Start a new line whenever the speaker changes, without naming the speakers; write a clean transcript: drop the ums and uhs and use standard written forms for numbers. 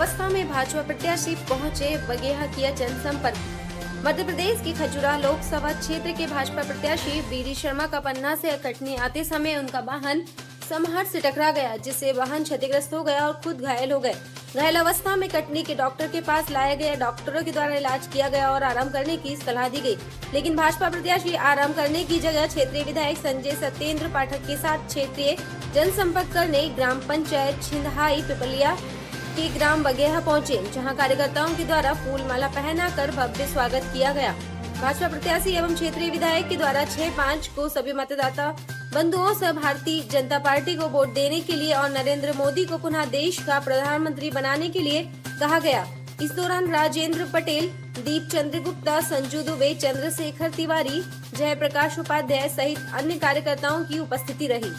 अवस्था में भाजपा प्रत्याशी पहुंचे, बगेहा किया जनसंपर्क। मध्य प्रदेश की खजुरा लोकसभा क्षेत्र के भाजपा प्रत्याशी बीडी शर्मा का पन्ना से कटनी आते समय उनका वाहन समहर से टकरा गया, जिससे वाहन क्षतिग्रस्त हो गया और खुद घायल हो गए। घायल अवस्था में कटनी के डॉक्टर के पास लाया गया। डॉक्टरों के द्वारा इलाज किया गया और आराम करने की सलाह दी गई, लेकिन भाजपा प्रत्याशी आराम करने की जगह क्षेत्रीय विधायक संजय सत्येंद्र पाठक के साथ क्षेत्रीय जनसंपर्क करने ग्राम पंचायत छिंदहाई पिपलिया के ग्राम बगेहा पहुंचे, जहां कार्यकर्ताओं के द्वारा फूल माला पहनाकर भव्य स्वागत किया गया। भाजपा प्रत्याशी एवं क्षेत्रीय विधायक के द्वारा 6/5 को सभी मतदाता बंधुओं से भारतीय जनता पार्टी को वोट देने के लिए और नरेंद्र मोदी को पुनः देश का प्रधानमंत्री बनाने के लिए कहा गया। इस दौरान राजेंद्र पटेल, दीप चंद्र गुप्ता, संजू दुबे, चंद्रशेखर तिवारी, जयप्रकाश उपाध्याय सहित अन्य कार्यकर्ताओं की उपस्थिति रही।